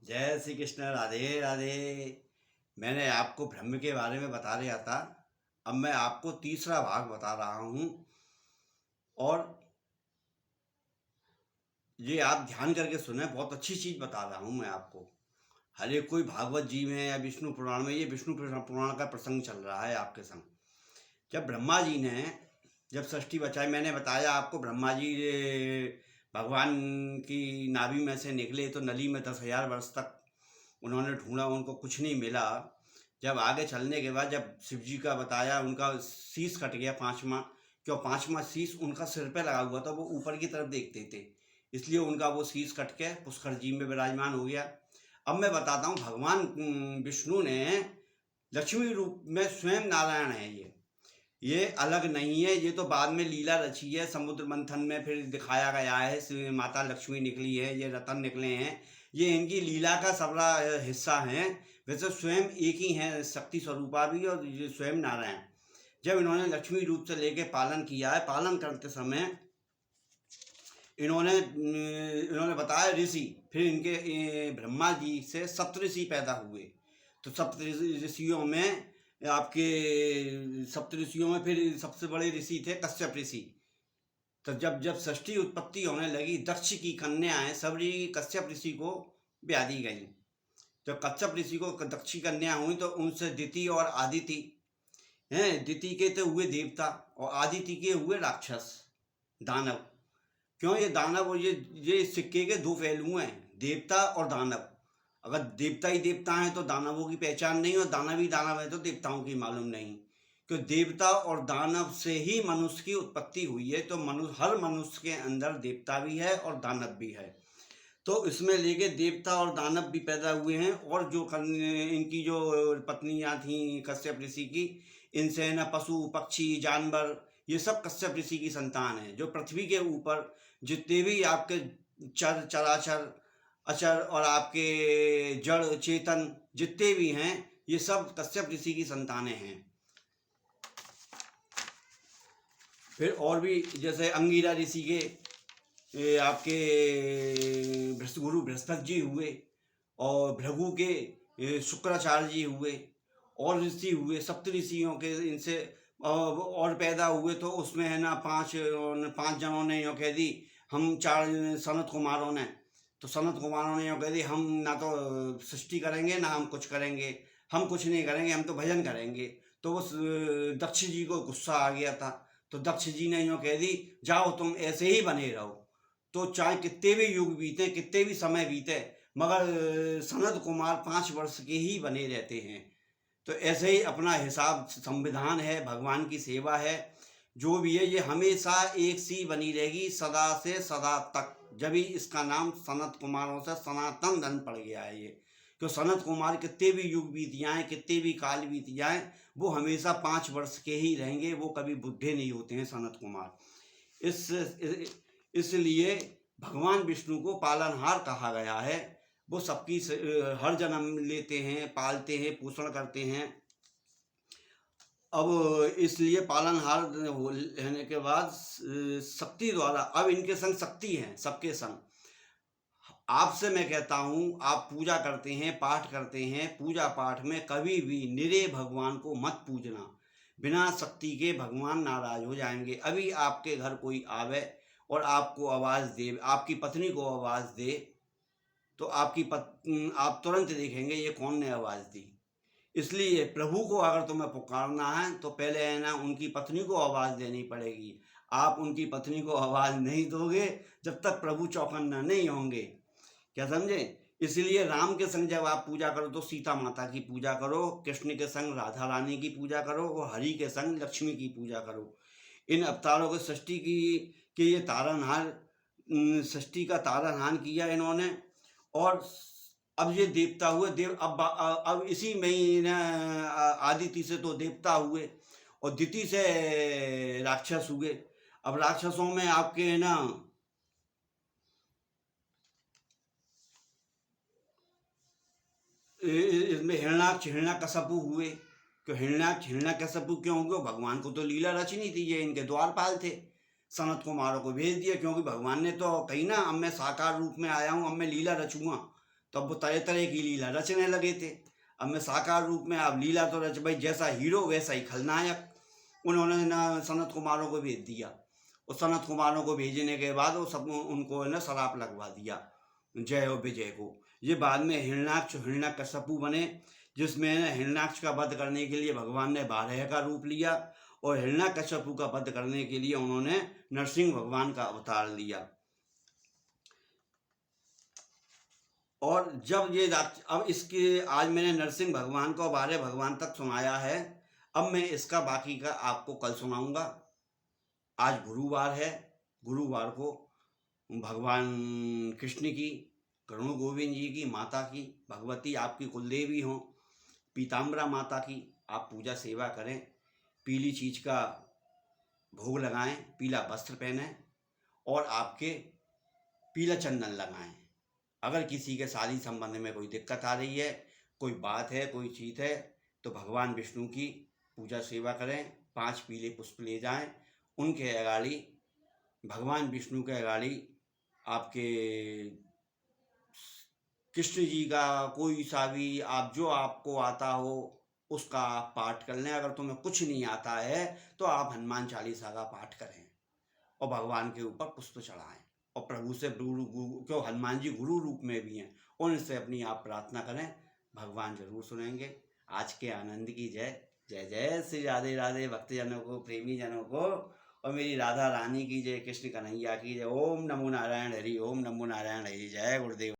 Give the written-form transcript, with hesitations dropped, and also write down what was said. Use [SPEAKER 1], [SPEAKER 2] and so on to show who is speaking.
[SPEAKER 1] जय श्री कृष्ण। राधे राधे। मैंने आपको ब्रह्म के बारे में बता रहा था। अब मैं आपको तीसरा भाग बता रहा हूँ। और ये आप ध्यान करके सुने, बहुत अच्छी चीज़ बता रहा हूँ मैं आपको। हर एक कोई भागवत जी में या विष्णु पुराण में, ये विष्णु पुराण का प्रसंग चल रहा है आपके संग। जब ब्रह्मा जी ने जब सृष्टि बचाई, मैंने बताया आपको, ब्रह्मा जी भगवान की नाभि में से निकले तो नली में 10,000 वर्ष तक उन्होंने ढूंढा, उनको कुछ नहीं मिला। जब आगे चलने के बाद जब शिव जी का बताया, उनका शीश कट गया पांचवा। क्यों? पांचवा शीश उनका सिर पे लगा हुआ था, वो ऊपर की तरफ देखते थे, इसलिए उनका वो शीश कट के पुष्कर जी में विराजमान हो गया। अब मैं बताता हूँ, भगवान विष्णु ने लक्ष्मी रूप में स्वयं नारायण है। ये अलग नहीं है, ये तो बाद में लीला रची है। समुद्र मंथन में फिर दिखाया गया है, माता लक्ष्मी निकली है, ये रतन निकले हैं, ये इनकी लीला का सबरा हिस्सा है। वैसे स्वयं एक ही हैं, शक्ति स्वरूपा भी और ये स्वयं नारायण। जब इन्होंने लक्ष्मी रूप से लेके पालन किया है, पालन करते समय इन्होंने बताया ऋषि, फिर इनके ब्रह्मा जी से सप्तऋषि पैदा हुए। तो सप्तऋषियों में सप्तऋषियों में फिर सबसे बड़े ऋषि थे कश्यप ऋषि। तो जब जब षष्ठी उत्पत्ति होने लगी, दक्ष की कन्याएं सबरी कश्यप ऋषि को ब्याह दी गई। जब कश्यप ऋषि को दक्ष की कन्या हुई तो उनसे दिति और आदिति हैं। दिति के तो हुए देवता और आदिति के हुए राक्षस, दानव। क्यों? ये दानव और ये सिक्के के दो पहलू हैं, देवता और दानव। अगर देवता ही देवता हैं तो दानवों की पहचान नहीं, और दानव ही दानव है तो देवताओं की मालूम नहीं। क्योंकि देवता और दानव से ही मनुष्य की उत्पत्ति हुई है। तो हर मनुष्य के अंदर देवता भी है और दानव भी है। तो इसमें लेके देवता और दानव भी पैदा हुए हैं। और जो इनकी जो पत्नियां थी कश्यप ऋषि की, इनसे न पशु पक्षी जानवर, ये सब कश्यप ऋषि की संतान है। जो पृथ्वी के ऊपर जितने भी आपके चराचर अचर और आपके जड़ चेतन जितने भी हैं, ये सब कश्यप ऋषि की संतानें हैं। फिर और भी जैसे अंगिरा ऋषि के आपके गुरु बृहस्पति जी हुए, और भृगु के शुक्राचार्य जी हुए, और ऋषि हुए सप्त ऋषियों के, इनसे और पैदा हुए। तो उसमें है ना पांच जनों ने यो कह दी, हम चार सनत कुमारों ने, तो सनत कुमारों ने यो कह दी, हम ना तो सृष्टि करेंगे ना हम कुछ करेंगे, हम कुछ नहीं करेंगे, हम तो भजन करेंगे। तो उस दक्ष जी को गुस्सा आ गया था। तो दक्ष जी ने यूँ कह दी, जाओ तुम ऐसे ही बने रहो। तो चाहे कितने भी युग बीते, कितने भी समय बीते, मगर सनत कुमार 5 वर्ष के ही बने रहते हैं। तो ऐसे ही अपना हिसाब संविधान है, भगवान की सेवा है, जो भी है ये हमेशा एक सी बनी रहेगी, सदा से सदा तक। जब ही इसका नाम सनत कुमारों से सनातन धन पड़ गया है। ये क्यों? सनत कुमार कितने भी युग बीत जाएं, कितने भी काल बीत जाएं, वो हमेशा 5 वर्ष के ही रहेंगे। वो कभी बुढ़े नहीं होते हैं सनत कुमार। इसलिए भगवान विष्णु को पालनहार कहा गया है। वो सबकी हर जन्म लेते हैं, पालते हैं, पोषण करते हैं। अब इसलिए पालनहार होने के बाद शक्ति द्वारा अब इनके संग शक्ति है, सबके संग। आपसे मैं कहता हूँ, आप पूजा करते हैं, पाठ करते हैं, पूजा पाठ में कभी भी निरे भगवान को मत पूजना। बिना शक्ति के भगवान नाराज हो जाएंगे। अभी आपके घर कोई आवे और आपको आवाज़ दे, आपकी पत्नी को आवाज़ दे, तो आप तुरंत देखेंगे ये कौन ने आवाज़ दी। इसलिए प्रभु को अगर तुम्हें पुकारना है तो पहले है ना उनकी पत्नी को आवाज़ देनी पड़ेगी। आप उनकी पत्नी को आवाज़ नहीं दोगे जब तक प्रभु चौकन्ना नहीं होंगे। क्या समझे? इसलिए राम के संग जब आप पूजा करो तो सीता माता की पूजा करो, कृष्ण के संग राधा रानी की पूजा करो, और हरि के संग लक्ष्मी की पूजा करो। इन अवतारों के सृष्टि की ये तारनहार, सृष्टि का तारनहार किया इन्होंने। और अब ये देवता हुए, अब इसी में ही ना आदिति से तो देवता हुए और दिति से राक्षस हुए। अब राक्षसों में आपके है ना इसमें हिरण्यकश्यपु हुए। क्यों हिरण्यकश्यपु क्यों हुए? भगवान को तो लीला रचनी थी, ये इनके द्वारपाल थे। सनत कुमारों को भेज दिया, क्योंकि भगवान ने तो कही ना, अब मैं साकार रूप में आया हूँ, अब मैं लीला रचूंगा। तब वो तरह तरह की लीला रचने लगे थे। अब मैं साकार रूप में, अब लीला तो रच भाई, जैसा हीरो वैसा ही खलनायक। उन्होंने ना सनत कुमारों को भेज दिया, और सनत कुमारों को भेजने के बाद वो सब उनको ना शराप लगवा दिया जय और विजय को। ये बाद में हिरण्यकश्यपु बने, जिसमें हिरण्याक्ष का वध करने के लिए भगवान ने बारह का रूप लिया, और हिरण्यकश्यपु का वध करने के लिए उन्होंने नरसिंह भगवान का अवतार लिया। और जब ये अब इसके आज मैंने नरसिंह भगवान को 12 भगवान तक सुनाया है। अब मैं इसका बाकी का आपको कल सुनाऊंगा। आज गुरुवार है, गुरुवार को भगवान कृष्ण की, करुण गोविंद जी की, माता की, भगवती आपकी कुलदेवी हों, पीताम्बरा माता की आप पूजा सेवा करें। पीली चीज का भोग लगाएं, पीला वस्त्र पहनें, और आपके पीला चंदन लगाएं। अगर किसी के शादी संबंध में कोई दिक्कत आ रही है, कोई बात है, कोई चीज़ है, तो भगवान विष्णु की पूजा सेवा करें। 5 पीले पुष्प ले जाएं, उनके अगाड़ी, भगवान विष्णु के अगाड़ी आपके कृष्ण जी का कोई सा भी आप जो आपको आता हो उसका आप पाठ कर लें। अगर तुम्हें कुछ नहीं आता है तो आप हनुमान चालीसा का पाठ करें और भगवान के ऊपर पुष्प चढ़ाएं, और प्रभु से क्यों हनुमान जी गुरु रूप में भी हैं, उनसे अपनी आप प्रार्थना करें, भगवान जरूर सुनेंगे। आज के आनंद की जय। जय जय श्री राधे राधे भक्तजनों को, प्रेमी जनों को, और मेरी राधा रानी की जय, कृष्ण कन्हैया की जय। ओम नमो नारायण हरि, ओम नमो नारायण हरि। जय गुरुदेव।